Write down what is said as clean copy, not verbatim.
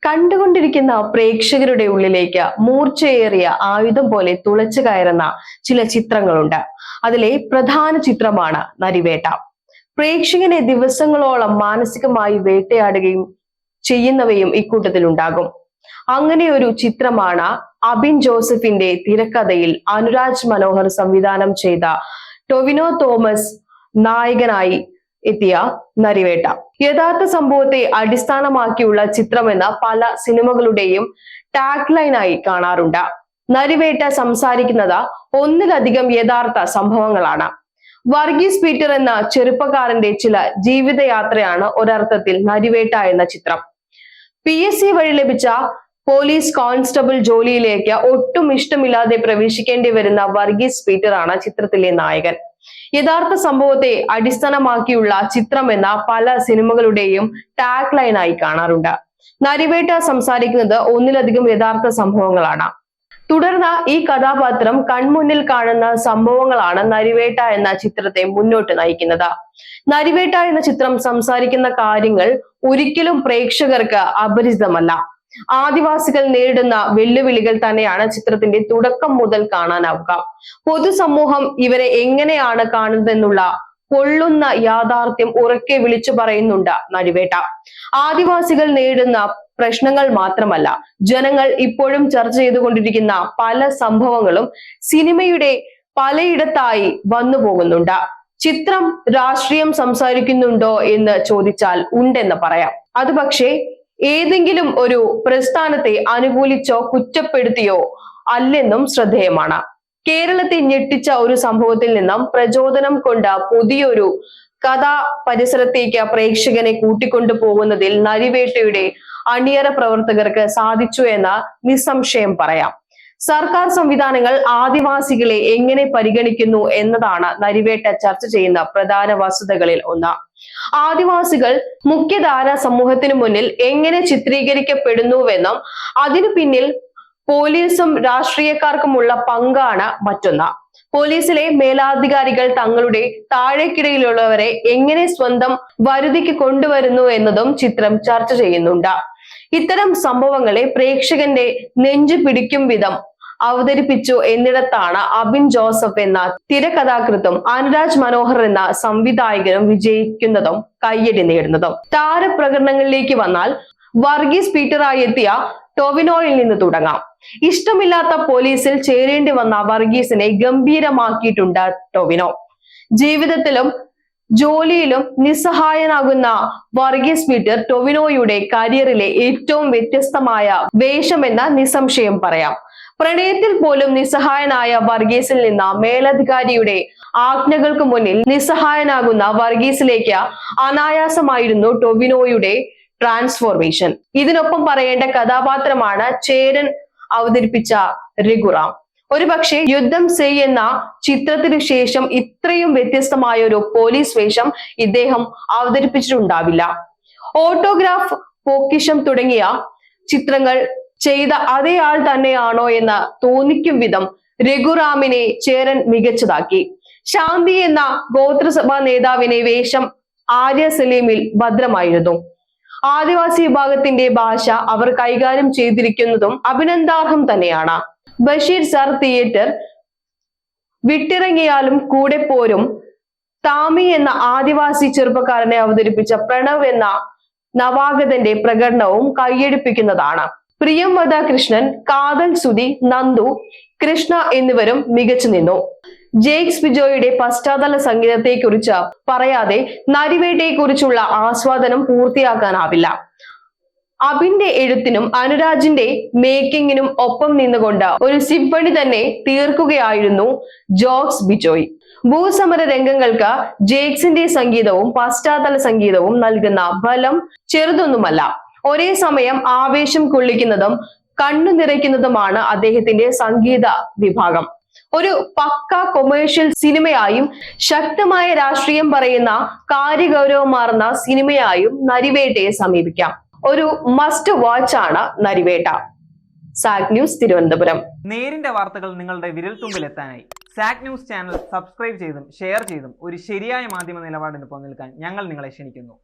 കണ്ടുകൊണ്ടിരിക്കുന്ന പ്രേക്ഷകരുടെ ഉള്ളിലേക്ക് മൂർച്ചയേറിയ ആയുധം പോലെ തുളച്ചു കയറുന്ന ചില ചിത്രങ്ങളുണ്ട്. അതിലെ പ്രധാന ചിത്രമാണ് നരിവേട്ട. പ്രേക്ഷകനെ ദിവസങ്ങളോളം മാനസികമായി വേട്ടയാടുകയും ചെയ്യുന്നവയും ഇക്കൂട്ടത്തിലുണ്ടാകും. അങ്ങനെ ഒരു ചിത്രമാണ് അബിൻ ജോസഫിന്റെ തിരക്കഥയിൽ അനുരാജ് മനോഹർ സംവിധാനം ചെയ്ത ടൊവിനോ തോമസ് നായകനായി എത്തിയ നരിവേട്ട. യഥാർത്ഥ സംഭവത്തെ അടിസ്ഥാനമാക്കിയുള്ള ചിത്രമെന്ന് പല സിനിമകളുടെയും ടാഗ് ലൈനായി കാണാറുണ്ട്. നരിവേട്ട സംസാരിക്കുന്നത് ഒന്നിലധികം യഥാർത്ഥ സംഭവങ്ങളാണ്. വർഗീസ് പീറ്റർ എന്ന ചെറുപ്പക്കാരന്റെ ചില ജീവിതയാത്രയാണ് ഒരർത്ഥത്തിൽ നരിവേട്ട എന്ന ചിത്രം. PSC വഴി ലഭിച്ച പോലീസ് കോൺസ്റ്റബിൾ ജോലിയിലേക്ക് ഒട്ടും ഇഷ്ടമില്ലാതെ പ്രവേശിക്കേണ്ടി വരുന്ന വർഗീസ് പീറ്റർ ആണ് ചിത്രത്തിലെ നായകൻ. യഥാർത്ഥ സംഭവത്തെ അടിസ്ഥാനമാക്കിയുള്ള ചിത്രം എന്ന പല സിനിമകളുടെയും ടാഗ് ലൈനായി കാണാറുണ്ട്. നരിവേട്ട സംസാരിക്കുന്നത് ഒന്നിലധികം യഥാർത്ഥ സംഭവങ്ങളാണ്. തുടർന്ന് ഈ കഥാപാത്രം കൺമുന്നിൽ കാണുന്ന സംഭവങ്ങളാണ് നരിവേട്ട എന്ന ചിത്രത്തെ മുന്നോട്ട് നയിക്കുന്നത്. നരിവേട്ട എന്ന ചിത്രം സംസാരിക്കുന്ന കാര്യങ്ങൾ ഒരിക്കലും പ്രേക്ഷകർക്ക് അപരിചിതമല്ല. ആദിവാസികൾ നേരിടുന്ന വെല്ലുവിളികൾ തന്നെയാണ് ചിത്രത്തിന്റെ തുടക്കം മുതൽ കാണാനാവുക. പൊതുസമൂഹം ഇവരെ എങ്ങനെയാണ് കാണുന്നതെന്നുള്ള പൊള്ളുന്ന യാഥാർത്ഥ്യം ഉറക്കെ വിളിച്ചു പറയുന്നുണ്ട് നരിവേട്ട. ആദിവാസികൾ നേരിടുന്ന പ്രശ്നങ്ങൾ മാത്രമല്ല, ജനങ്ങൾ ഇപ്പോഴും ചർച്ച ചെയ്തുകൊണ്ടിരിക്കുന്ന പല സംഭവങ്ങളും സിനിമയുടെ പലയിടത്തായി വന്നു പോകുന്നുണ്ട്. ചിത്രം രാഷ്ട്രീയം സംസാരിക്കുന്നുണ്ടോ എന്ന് ചോദിച്ചാൽ ഉണ്ടെന്ന് പറയാം. അത് പക്ഷേ ഏതെങ്കിലും ഒരു പ്രസ്ഥാനത്തെ അനുകൂലിച്ചോ കുറ്റപ്പെടുത്തിയോ അല്ലെന്നും ശ്രദ്ധേയമാണ്. കേരളത്തെ ഞെട്ടിച്ച ഒരു സംഭവത്തിൽ നിന്നും പ്രചോദനം കൊണ്ട് പുതിയൊരു കഥാ പരിസരത്തേക്ക് പ്രേക്ഷകനെ കൂട്ടിക്കൊണ്ടു പോകുന്നതിൽ നരിവേട്ടയുടെ അണിയറ പ്രവർത്തകർക്ക് സാധിച്ചു എന്ന് നിസ്സംശയം പറയാം. സർക്കാർ സംവിധാനങ്ങൾ ആദിവാസികളെ എങ്ങനെ പരിഗണിക്കുന്നു എന്നതാണ് നരിവേട്ട ചർച്ച ചെയ്യുന്ന പ്രധാന വസ്തുതകളിൽ ഒന്ന്. ആദിവാസികൾ മുഖ്യധാര സമൂഹത്തിന് മുന്നിൽ എങ്ങനെ ചിത്രീകരിക്കപ്പെടുന്നുവെന്നും അതിനു പിന്നിൽ പോലീസും രാഷ്ട്രീയക്കാർക്കുമുള്ള പങ്കാണ് മറ്റൊന്ന്. പോലീസിലെ മേലധികാരികൾ തങ്ങളുടെ താഴേക്കിടയിലുള്ളവരെ എങ്ങനെ സ്വന്തം വരുതിക്ക് കൊണ്ടുവരുന്നു എന്നതും ചിത്രം ചർച്ച ചെയ്യുന്നുണ്ട്. ഇത്തരം സംഭവങ്ങളെ പ്രേക്ഷകന്റെ നെഞ്ചു പിടിക്കും വിധം അവതരിപ്പിച്ചു എന്നിടത്താണ് അബിൻ ജോസഫ് എന്ന തിരക്കഥാകൃത്തും അനുരാജ് മനോഹർ എന്ന സംവിധായകനും വിജയിക്കുന്നതും കയ്യടി നേടുന്നതും. താരപ്രകടനങ്ങളിലേക്ക് വന്നാൽ വർഗീസ് പീറ്ററായി എത്തിയ ടൊവിനോയിൽ നിന്ന് തുടങ്ങാം. ഇഷ്ടമില്ലാത്ത പോലീസിൽ ചേരേണ്ടി വന്ന വർഗീസിനെ ഗംഭീരമാക്കിയിട്ടുണ്ട് ടൊവിനോ. ജീവിതത്തിലും ജോലിയിലും നിസ്സഹായനാകുന്ന വർഗീസ് പീറ്റർ ടൊവിനോയുടെ കരിയറിലെ ഏറ്റവും വ്യത്യസ്തമായ വേഷമെന്ന് നിസ്സംശയം പറയാം. പ്രണയത്തിൽ പോലും നിസ്സഹായനായ വർഗീസിൽ നിന്ന് മേലധികാരിയുടെ ആജ്ഞകൾക്ക് മുന്നിൽ നിസ്സഹായനാകുന്ന വർഗീസിലേക്ക് അനായാസമായിരുന്നു ടൊവിനോയുടെ ട്രാൻസ്ഫോർമേഷൻ. ഇതിനൊപ്പം പറയേണ്ട കഥാപാത്രമാണ് ചേരൻ അവതരിപ്പിച്ച രഘുറാം. ഒരുപക്ഷെ യുദ്ധം സെയ് എന്ന ചിത്രത്തിനു ശേഷം ഇത്രയും വ്യത്യസ്തമായ ഒരു പോലീസ് വേഷം ഇദ്ദേഹം അവതരിപ്പിച്ചിട്ടുണ്ടാവില്ല. ഓട്ടോഗ്രാഫ്, പൊക്കിഷം തുടങ്ങിയ ചിത്രങ്ങൾ ചെയ്ത അതേ ആൾ തന്നെയാണോ എന്ന് തോന്നിക്കും വിധം രഘുറാമിനെ ചേരൻ മികച്ചതാക്കി. ശാന്തി എന്ന ഗോത്രസഭാ നേതാവിനെ വേഷം ആര്യ സലീമിൽ ഭദ്രമായിരുന്നു. ആദിവാസി വിഭാഗത്തിന്റെ ഭാഷ അവർ കൈകാര്യം ചെയ്തിരിക്കുന്നതും അഭിനന്ദാർഹം തന്നെയാണ്. ബഷീർ സർ തിയേറ്റർ വിട്ടിറങ്ങിയാലും കൂടെ പോരും താമി എന്ന ആദിവാസി ചെറുപ്പക്കാരനെ അവതരിപ്പിച്ച പ്രണവ് എന്ന നവാഗതന്റെ പ്രകടനവും കൈയടിപ്പിക്കുന്നതാണ്. പ്രിയംവദ കൃഷ്ണൻ, കാതൽ സുധി, നന്ദു, കൃഷ്ണ എന്നിവരും മികച്ചു നിന്നു. ജെയ്ക്സ് ബിജോയുടെ പശ്ചാത്തല സംഗീതത്തെക്കുറിച്ച് പറയാതെ നരിവേട്ടയെക്കുറിച്ചുള്ള ആസ്വാദനം പൂർത്തിയാക്കാനാവില്ല. അബിന്റെ എഴുത്തിനും അനുരാജിന്റെ മേക്കിങ്ങിനും ഒപ്പം നിന്നുകൊണ്ട് ഒരു സിംഫണി തന്നെ തീർക്കുകയായിരുന്നു ജോക്സ് ബിജോയ്. ഭൂസമര രംഗങ്ങൾക്ക് ജേക്സിന്റെ സംഗീതവും പശ്ചാത്തല സംഗീതവും നൽകുന്ന ബലം ചെറുതൊന്നുമല്ല. ഒരേ സമയം ആവേശം കൊള്ളിക്കുന്നതും കണ്ണു നിറയ്ക്കുന്നതുമാണ് അദ്ദേഹത്തിന്റെ സംഗീത വിഭാഗം. ഒരു പക്ക കൊമേഴ്ഷ്യൽ സിനിമയായും ശക്തമായ രാഷ്ട്രീയം പറയുന്ന കാര്യഗൗരവമാർന്ന സിനിമയായും നരിവേട്ടയെ സമീപിക്കാം. ഒരു മസ്റ്റ് വാച്ച് ആണ് നരിവേട്ട. സാക് ന്യൂസ്, തിരുവനന്തപുരം. നേരിന്റെ വാർത്തകൾ നിങ്ങളുടെ വിരൽത്തുമ്പിൽ എത്താനായി സാക് ന്യൂസ് ചാനൽ സബ്സ്ക്രൈബ് ചെയ്തും ഷെയർ ചെയ്തും ഒരു ശരിയായ മാധ്യമ നിലപാടിന് നിൽക്കാൻ ഞങ്ങൾ നിങ്ങളെ ക്ഷണിക്കുന്നു.